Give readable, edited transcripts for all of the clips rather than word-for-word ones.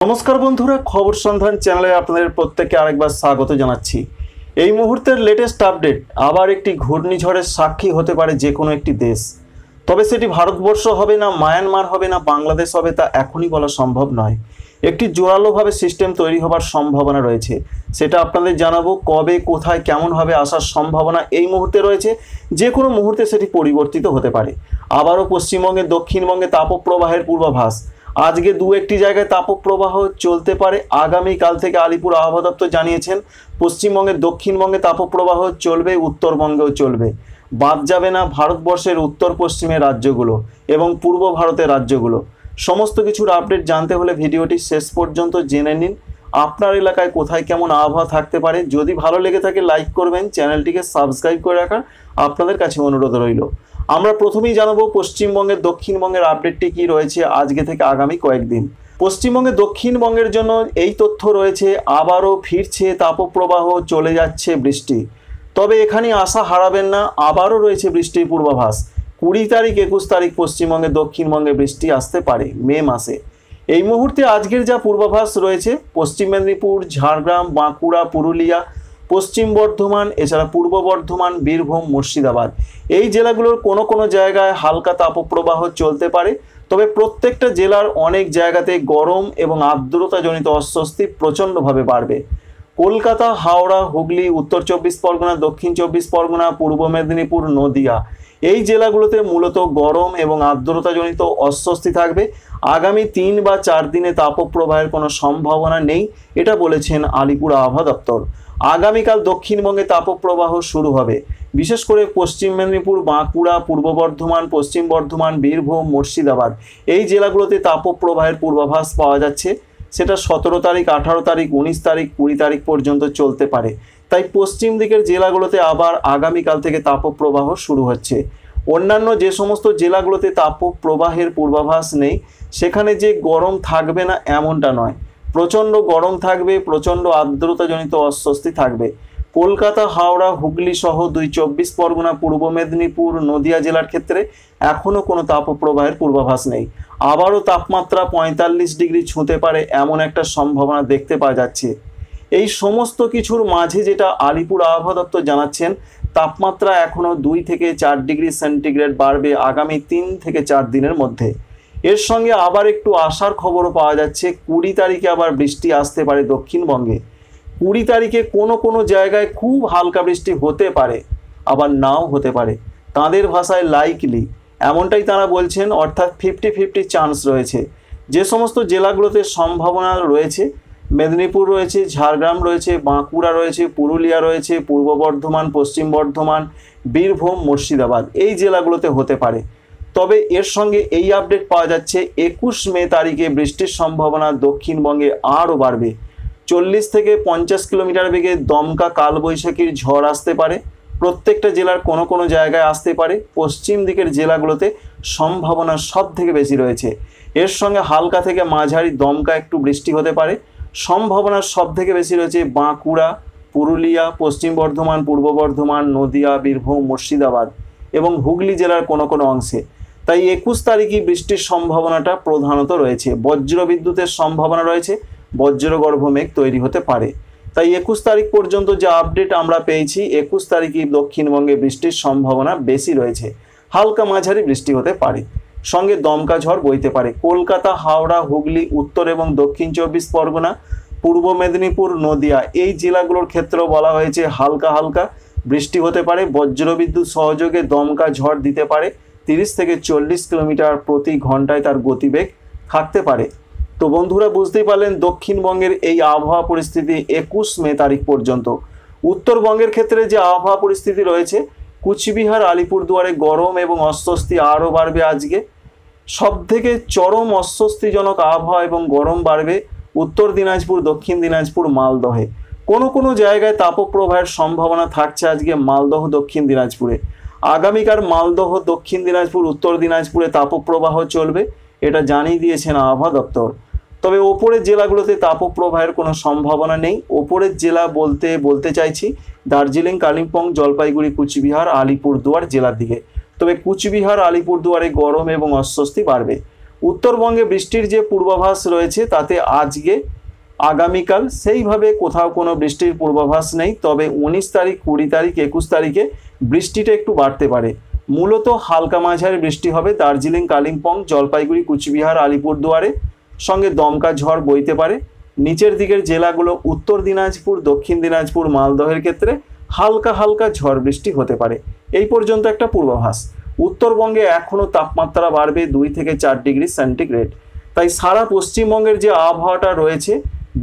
নমস্কার বন্ধুরা, খবর সন্ধান চ্যানেলে আপনাদের প্রত্যেককে আরেকবার স্বাগত জানাচ্ছি। এই মুহূর্তের লেটেস্ট আপডেট, আবার একটি ঘূর্ণিঝড়ের সাক্ষী হতে পারে যে কোনো একটি দেশ। তবে সেটি ভারতবর্ষ হবে না, মায়ানমার হবে না, বাংলাদেশ হবে তা এখনই বলা সম্ভব নয়। একটি জোরালোভাবে সিস্টেম তৈরি হবার সম্ভাবনা রয়েছে, সেটা আপনাদের জানাবো। কবে, কোথায়, কেমনভাবে আসার সম্ভাবনা এই মুহূর্তে রয়েছে, যে কোনো মুহূর্তে সেটি পরিবর্তিত হতে পারে। আবারও পশ্চিমবঙ্গে, দক্ষিণবঙ্গে তাপপ্রবাহের পূর্বাভাস। আজকে দু একটি জায়গায় তাপপ্রবাহ চলতে পারে। আগামীকাল থেকে আলিপুর আবহাওয়া দপ্তর জানিয়েছেন পশ্চিমবঙ্গে, দক্ষিণবঙ্গে তাপপ্রবাহ চলবে, উত্তরবঙ্গেও চলবে। বাদ যাবে না ভারতবর্ষের উত্তর পশ্চিমের রাজ্যগুলো এবং পূর্ব ভারতের রাজ্যগুলো। সমস্ত কিছুর আপডেট জানতে হলে ভিডিওটি শেষ পর্যন্ত জেনে নিন। আপনার এলাকায় কোথায় কেমন আবহাওয়া থাকতে পারে, যদি ভালো লেগে থাকে লাইক করবেন, চ্যানেলটিকে সাবস্ক্রাইব করে রাখার আপনাদের কাছে অনুরোধ রইল। আমরা প্রথমেই জানাবো পশ্চিমবঙ্গের, দক্ষিণবঙ্গের আপডেটটি কি রয়েছে আজকে থেকে আগামী কয়েকদিন। পশ্চিমবঙ্গে, দক্ষিণবঙ্গের জন্য এই তথ্য রয়েছে, আবারও ফিরছে তাপপ্রবাহ, চলে যাচ্ছে বৃষ্টি। তবে এখানে আশা হারাবেন না, আবারও রয়েছে বৃষ্টির পূর্বাভাস। 20 তারিখ, 21 তারিখ পশ্চিমবঙ্গে, দক্ষিণবঙ্গে বৃষ্টি আসতে পারে মে মাসে। এই মুহূর্তে আজকের যা পূর্বাভাস রয়েছে, পশ্চিম মেদিনীপুর, ঝাড়গ্রাম, বাঁকুড়া, পুরুলিয়া, পশ্চিম বর্ধমান, এছাড়া পূর্ব বর্ধমান, বীরভূম, মুর্শিদাবাদ, এই জেলাগুলোর কোনো কোনো জায়গায় হালকা তাপপ্রবাহ চলতে পারে। তবে প্রত্যেকটা জেলার অনেক জায়গাতে গরম এবং আর্দ্রতাজনিত অস্বস্তি প্রচণ্ডভাবে বাড়বে। কলকাতা, হাওড়া, হুগলি, উত্তর 24 পরগনা, দক্ষিণ 24 পরগনা, পূর্ব মেদিনীপুর, নদিয়া, এই জেলাগুলোতে মূলত গরম এবং আর্দ্রতাজনিত অস্বস্তি থাকবে। আগামী 3 বা 4 দিনে তাপপ্রবাহের কোনো সম্ভাবনা নেই, এটা বলেছেন আলিপুর আবহাওয়া দপ্তর। আগামীকাল দক্ষিণবঙ্গে তাপপ্রবাহ শুরু হবে, বিশেষ করে পশ্চিম মেদিনীপুর, বাঁকুড়া, পূর্ব বর্ধমান, পশ্চিম বর্ধমান, বীরভূম, মুর্শিদাবাদ, এই জেলাগুলোতে তাপপ্রবাহের পূর্বাভাস পাওয়া যাচ্ছে। সেটা 17 তারিখ, 18 তারিখ, 19 তারিখ, 20 তারিখ পর্যন্ত চলতে পারে। তাই পশ্চিম দিকের জেলাগুলোতে আবার আগামীকাল থেকে তাপপ্রবাহ শুরু হচ্ছে। অন্যান্য যে সমস্ত জেলাগুলোতে তাপপ্রবাহের পূর্বাভাস নেই, সেখানে যে গরম থাকবে না এমনটা নয়, প্রচণ্ড গরম থাকবে, প্রচণ্ড আর্দ্রতাজনিত অস্বস্তি থাকবে। কলকাতা, হাওড়া, হুগলি সহ 24 পরগনা, পূর্ব মেদিনীপুর, নদিয়া জেলার ক্ষেত্রে এখনও কোনো তাপপ্রবাহের পূর্বাভাস নেই। আবারও তাপমাত্রা 45 ডিগ্রি ছুঁতে পারে এমন একটা সম্ভাবনা দেখতে পাওয়া যাচ্ছে। এই সমস্ত কিছুর মাঝে যেটা আলিপুর আবহাওয়া দপ্তর জানাচ্ছেন, তাপমাত্রা এখনও 2 থেকে 4 ডিগ্রি সেন্টিগ্রেড বাড়বে আগামী 3 থেকে 4 দিনের মধ্যে। এর সঙ্গে আবার একটু আশার খবরও পাওয়া যাচ্ছে, 20 তারিখে আবার বৃষ্টি আসতে পারে দক্ষিণবঙ্গে। 20 তারিখে কোনো কোনো জায়গায় খুব হালকা বৃষ্টি হতে পারে, আবার নাও হতে পারে। তাদের ভাষায় লাইকলি, এমনটাই তারা বলছেন, অর্থাৎ 50-50 চান্স রয়েছে। যে সমস্ত জেলাগুলোতে সম্ভাবনা রয়েছে, মেদিনীপুর রয়েছে, ঝাড়গ্রাম রয়েছে, বাঁকুড়া রয়েছে, পুরুলিয়া রয়েছে, পূর্ব বর্ধমান, পশ্চিম বর্ধমান, বীরভূম, মুর্শিদাবাদ, এই জেলাগুলোতে হতে পারে। তবে এর সঙ্গে এই আপডেট পাওয়া যাচ্ছে, 21 মে তারিখে বৃষ্টির সম্ভাবনা দক্ষিণবঙ্গে আরও বাড়বে। 40 থেকে 50 কিলোমিটার বেগে দমকা কালবৈশাখীর ঝড় আসতে পারে। প্রত্যেকটা জেলার কোনো কোনো জায়গায় আসতে পারে। পশ্চিম দিকের জেলাগুলোতে সম্ভাবনা সব থেকে বেশি রয়েছে। এর সঙ্গে হালকা থেকে মাঝারি দমকা একটু বৃষ্টি হতে পারে। সম্ভাবনা সব থেকে বেশি রয়েছে বাঁকুড়া, পুরুলিয়া, পশ্চিম বর্ধমান, পূর্ব বর্ধমান, নদিয়া, বীরভূম, মুর্শিদাবাদ এবং হুগলি জেলার কোনো কোনো অংশে। তাই 21 তারিখই বৃষ্টির সম্ভাবনাটা প্রধানত রয়েছে। বজ্র বিদ্যুতের সম্ভাবনা রয়েছে, বজ্রগর্ভ মেঘ তৈরি হতে পারে। তাই 21 তারিখ পর্যন্ত যে আপডেট আমরা পেয়েছি, 21 তারিখই দক্ষিণবঙ্গে বৃষ্টির সম্ভাবনা বেশি রয়েছে। হালকা মাঝারি বৃষ্টি হতে পারে, সঙ্গে দমকা ঝড় বইতে পারে। কলকাতা, হাওড়া, হুগলি, উত্তর এবং দক্ষিণ 24 পরগনা, পূর্ব মেদিনীপুর, নদিয়া, এই জেলাগুলোর ক্ষেত্রেও বলা হয়েছে হালকা হালকা বৃষ্টি হতে পারে। বজ্রবিদ্যুৎ সহযোগে দমকা ঝড় দিতে পারে। 30 থেকে 40 কিলোমিটার প্রতি ঘন্টায় তার গতিবেগ থাকতে পারে। তো বন্ধুরা, বুঝতেই পারলেন দক্ষিণবঙ্গের এই আবহাওয়া পরিস্থিতি 21 মে তারিখ পর্যন্ত। উত্তরবঙ্গের ক্ষেত্রে যে আবহাওয়া পরিস্থিতি রয়েছে, কুচবিহার, আলিপুরদুয়ারে গরম এবং অস্বস্তি আরও বাড়বে। আজকে সবথেকে চরম অস্বস্তিজনক আবহাওয়া এবং গরম বাড়বে উত্তর দিনাজপুর, দক্ষিণ দিনাজপুর, মালদহে। কোনো কোনো জায়গায় তাপপ্রবাহের সম্ভাবনা থাকছে আজকে মালদহ, দক্ষিণ দিনাজপুরে। আগামীকাল মালদহ, দক্ষিণ দিনাজপুর, উত্তর দিনাজপুরে তাপপ্রবাহ চলবে, এটা জানিয়ে দিয়েছেন আবহাওয়া দপ্তর। তবে ওপরের জেলাগুলোতে তাপপ্রবাহের কোনো সম্ভাবনা নেই। ওপরের জেলা বলতে চাইছি দার্জিলিং, কালিম্পং, জলপাইগুড়ি, কুচবিহার, আলিপুরদুয়ার জেলার দিকে। তবে কুচবিহার, আলিপুরদুয়ারে গরম এবং অস্বস্তি বাড়বে। উত্তরবঙ্গে বৃষ্টির যে পূর্বাভাস রয়েছে তাতে আজকে আগামীকাল সেইভাবে কোথাও কোনো বৃষ্টির পূর্বাভাস নেই, তবে 19 তারিখ, 20 তারিখ, 21 তারিখে বৃষ্টিটা একটু বাড়তে পারে। মূলত হালকা মাঝারি বৃষ্টি হবে দার্জিলিং, কালিম্পং, জলপাইগুড়ি, কুচবিহার, আলিপুরদুয়ারে, সঙ্গে দমকা ঝড় বইতে পারে। নিচের দিকের জেলাগুলো উত্তর দিনাজপুর, দক্ষিণ দিনাজপুর, মালদহের ক্ষেত্রে হালকা হালকা ঝড় বৃষ্টি হতে পারে। এই পর্যন্ত একটা পূর্বাভাস। উত্তরবঙ্গে এখনও তাপমাত্রা বাড়বে 2 থেকে 4 ডিগ্রি সেন্টিগ্রেড। তাই সারা পশ্চিমবঙ্গের যে আবহাওয়াটা রয়েছে,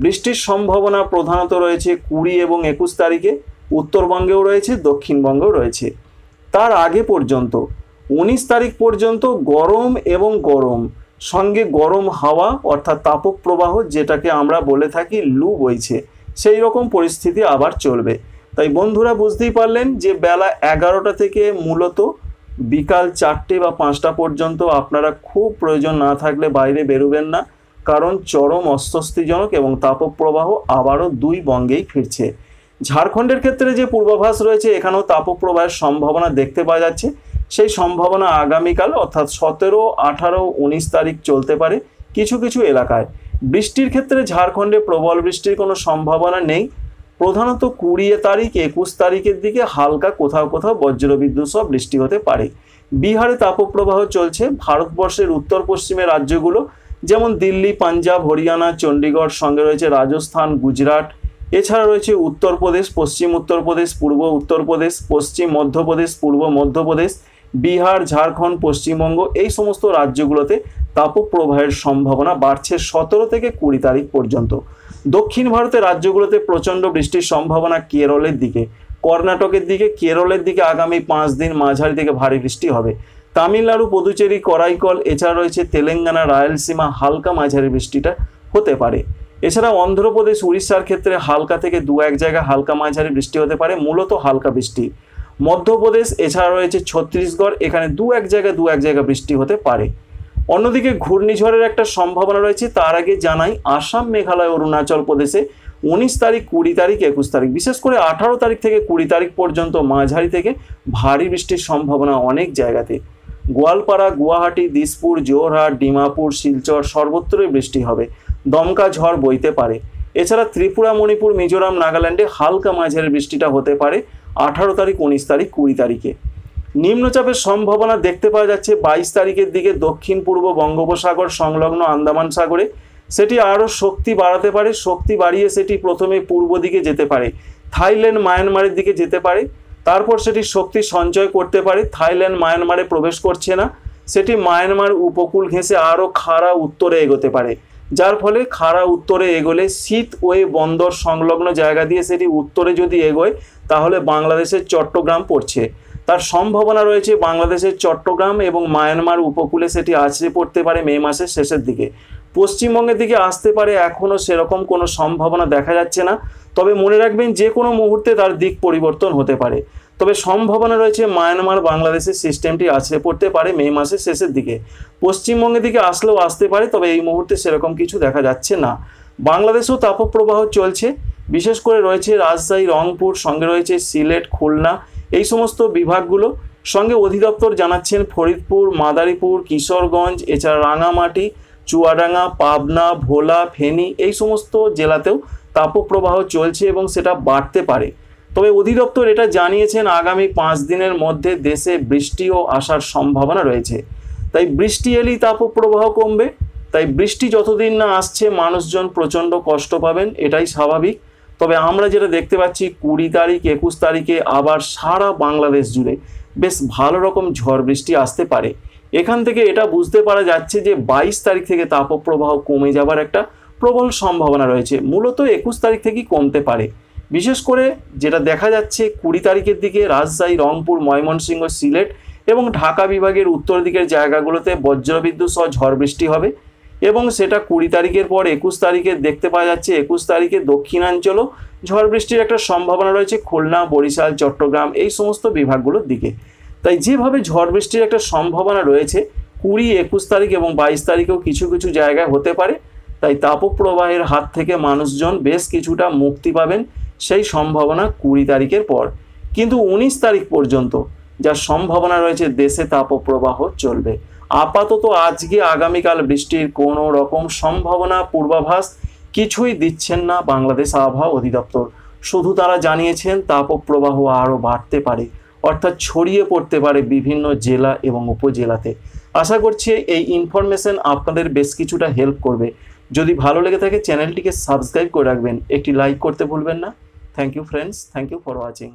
বৃষ্টির সম্ভাবনা প্রধানত রয়েছে 20 এবং 21 তারিখে, উত্তরবঙ্গেও রয়েছে, দক্ষিণবঙ্গেও রয়েছে। তার আগে পর্যন্ত 19 তারিখ পর্যন্ত গরম এবং গরম সঙ্গে গরম হাওয়া অর্থাৎ তাপপ্রবাহ, যেটাকে আমরা বলে থাকি লু বইছে, সেই রকম পরিস্থিতি আবার চলবে। তাই বন্ধুরা বুঝতেই পারলেন যে বেলা 11টা থেকে মূলত বিকাল 4টে বা 5টা পর্যন্ত আপনারা খুব প্রয়োজন না থাকলে বাইরে বেরোবেন না, কারণ চরম অস্বস্তিজনক এবং তাপপ্রবাহ আবারও 2 বঙ্গেই ফিরছে। ঝাড়খণ্ডের ক্ষেত্রে যে পূর্বাভাস রয়েছে এখানেও তাপপ্রবাহের সম্ভাবনা দেখতে পাওয়া যাচ্ছে। সেই সম্ভাবনা আগামীকাল অর্থাৎ 17, 18, 19 তারিখ চলতে পারে কিছু কিছু এলাকায়। বৃষ্টির ক্ষেত্রে ঝাড়খণ্ডে প্রবল বৃষ্টির কোনো সম্ভাবনা নেই। প্রধানত 20 তারিখ, 21 তারিখের দিকে হালকা কোথাও কোথাও বজ্রবিদ্যুৎ সহ বৃষ্টি হতে পারে। বিহারে তাপপ্রবাহ চলছে। ভারতবর্ষের উত্তর পশ্চিমের রাজ্যগুলো যেমন দিল্লি, পাঞ্জাব, হরিয়ানা, চণ্ডীগড়, সঙ্গে রয়েছে রাজস্থান, গুজরাট, এছাড়া রয়েছে উত্তরপ্রদেশ, পশ্চিম উত্তরপ্রদেশ, পূর্ব উত্তরপ্রদেশ, পশ্চিম মধ্যপ্রদেশ, পূর্ব মধ্যপ্রদেশ, বিহার, ঝাড়খণ্ড, পশ্চিমবঙ্গ, এই সমস্ত রাজ্যগুলোতে তাপপ্রবাহের সম্ভাবনা বাড়ছে 17 থেকে 20 তারিখ পর্যন্ত। দক্ষিণ ভারতের রাজ্যগুলোতে প্রচণ্ড বৃষ্টির সম্ভাবনা কেরলের দিকে, কর্ণাটকের দিকে, কেরলের দিকে আগামী 5 দিন মাঝারি থেকে ভারী বৃষ্টি হবে। তামিলনাড়ু, পুদুচেরি, করাইকল, এছাড়া রয়েছে তেলেঙ্গানা, রায়লসীমা, হালকা মাঝারি বৃষ্টিটা হতে পারে। এছাড়া অন্ধ্রপ্রদেশ, উড়িষ্যার ক্ষেত্রে হালকা থেকে 2-1 জায়গায় হালকা মাঝারি বৃষ্টি হতে পারে, মূলত হালকা বৃষ্টি। মধ্যপ্রদেশ, এছাড়া রয়েছে ছত্তিশগড়, এখানে 2-1 জায়গায় বৃষ্টি হতে পারে। অন্যদিকে ঘূর্ণিঝড়ের একটা সম্ভাবনা রয়েছে। তার আগে জানাই, আসাম, মেঘালয়, অরুণাচল প্রদেশে 19 তারিখ, 20 তারিখ, 21 তারিখ, বিশেষ করে 18 তারিখ থেকে 20 তারিখ পর্যন্ত মাঝারি থেকে ভারী বৃষ্টির সম্ভাবনা অনেক জায়গাতে। গোয়ালপাড়া, গুয়াহাটি, দিসপুর, জোরহাট, ডিমাপুর, শিলচর সর্বত্রই বৃষ্টি হবে। দমকা ঝড় বইতে পারে। এছাড়া ত্রিপুরা, মণিপুর, মিজোরাম, নাগাল্যান্ডে হালকা মাঝারি বৃষ্টিটা হতে পারে 18 তারিখ, 19 তারিখ, 20 তারিখে। নিম্নচাপের সম্ভাবনা দেখতে পাওয়া যাচ্ছে 22 তারিখের দিকে দক্ষিণ পূর্ব বঙ্গোপসাগর সংলগ্ন আন্দামান সাগরে। সেটি আরও শক্তি বাড়াতে পারে। শক্তি বাড়িয়ে সেটি প্রথমে পূর্ব দিকে যেতে পারে, থাইল্যান্ড, মায়ানমারের দিকে যেতে পারে। তারপর সেটি শক্তি সঞ্চয় করতে পারে। থাইল্যান্ড, মায়ানমারে প্রবেশ করছে না, সেটি মায়ানমার উপকূল ঘেঁষে আরও খাড়া উত্তরে এগোতে পারে, যার ফলে খাড়া উত্তরে এগোলে শীত ওয়ে বন্দর সংলগ্ন জায়গা দিয়ে সেটি উত্তরে যদি এগোয় তাহলে বাংলাদেশের চট্টগ্রাম পড়ছে। তার সম্ভাবনা রয়েছে বাংলাদেশের চট্টগ্রাম এবং মায়ানমার উপকূলে সেটি আছড়ে পড়তে পারে মে মাসের শেষের দিকে। পশ্চিমবঙ্গের দিকে আসতে পারে, এখনও সেরকম কোনো সম্ভাবনা দেখা যাচ্ছে না। তবে মনে রাখবেন যে কোনো মুহূর্তে তার দিক পরিবর্তন হতে পারে। তবে সম্ভাবনা রয়েছে মায়ানমার বাংলাদেশের সিস্টেমটি আছড়ে পড়তে পারে মে মাসের শেষের দিকে। পশ্চিমবঙ্গের দিকে আসলেও আসতে পারে, তবে এই মুহূর্তে সেরকম কিছু দেখা যাচ্ছে না। বাংলাদেশেও তাপপ্রবাহ চলছে। বিশেষ করে রয়েছে রাজশাহী, রংপুর, সঙ্গে রয়েছে সিলেট, খুলনা, এই সমস্ত বিভাগগুলো। সঙ্গে অধিদপ্তর জানাচ্ছেন ফরিদপুর, মাদারীপুর, কিশোরগঞ্জ, এছাড়া রাঙামাটি, চুয়াডাঙ্গা, পাবনা, ভোলা, ফেনী, এই সমস্ত জেলাতেও তাপপ্রবাহ চলছে এবং সেটা বাড়তে পারে। তবে অধিদপ্তর এটা জানিয়েছেন আগামী 5 দিনের মধ্যে দেশে বৃষ্টিও আসার সম্ভাবনা রয়েছে। তাই বৃষ্টি এলেই তাপপ্রবাহ কমবে। তাই বৃষ্টি যতদিন না আসছে মানুষজন প্রচণ্ড কষ্ট পাবেন, এটাই স্বাভাবিক। তবে আমরা যেটা দেখতে পাচ্ছি 20 তারিখ, 21 তারিখে আবার সারা বাংলাদেশ জুড়ে বেশ ভালো রকম ঝড় বৃষ্টি আসতে পারে। এখান থেকে এটা বুঝতে পারা যাচ্ছে যে 22 তারিখ থেকে তাপপ্রবাহ কমে যাবার একটা প্রবল সম্ভাবনা রয়েছে। মূলত 21 তারিখ থেকেই কমতে পারে। বিশেষ করে যেটা দেখা যাচ্ছে 20 তারিখের দিকে রাজশাহী, রংপুর, ময়মনসিংহ, সিলেট এবং ঢাকা বিভাগের উত্তর দিকের জায়গাগুলোতে বজ্রবিদ্যুৎ সহ ঝড় বৃষ্টি হবে এবং সেটা 20 তারিখের পর 21 তারিখে দেখতে পাওয়া যাচ্ছে 21 তারিখে দক্ষিণাঞ্চলও ঝড় বৃষ্টির একটা সম্ভাবনা রয়েছে, খুলনা, বরিশাল, চট্টগ্রাম, এই সমস্ত বিভাগগুলোর দিকে। তাই যেভাবে ঝড় বৃষ্টির একটা সম্ভাবনা রয়েছে 20, 21 তারিখ এবং 22 তারিখেও কিছু কিছু জায়গায় হতে পারে। তাই তাপপ্রবাহের হাত থেকে মানুষজন বেশ কিছুটা মুক্তি পাবেন সেই সম্ভাবনা 20 তারিখের পর। কিন্তু 19 তারিখ পর্যন্ত যা সম্ভাবনা রয়েছে দেশে তাপপ্রবাহ চলবে। আপাতত আজকে আগামীকাল বৃষ্টির কোনো রকম সম্ভাবনা পূর্বাভাস কিছুই দিচ্ছেন না বাংলাদেশ আবহাওয়া অধিদপ্তর। শুধু তারা জানিয়েছেন তাপপ্রবাহ আরও বাড়তে পারে, অর্থাৎ ছড়িয়ে পড়তে পারে বিভিন্ন জেলা এবং উপজেলাতে। আশা করছি এই ইনফরমেশন আপনাদের বেশ কিছুটা হেল্প করবে। যদি ভালো লেগে থাকে চ্যানেলটিকে সাবস্ক্রাইব করে রাখবেন, একটি লাইক করতে ভুলবেন না। Thank you friends, thank you for watching.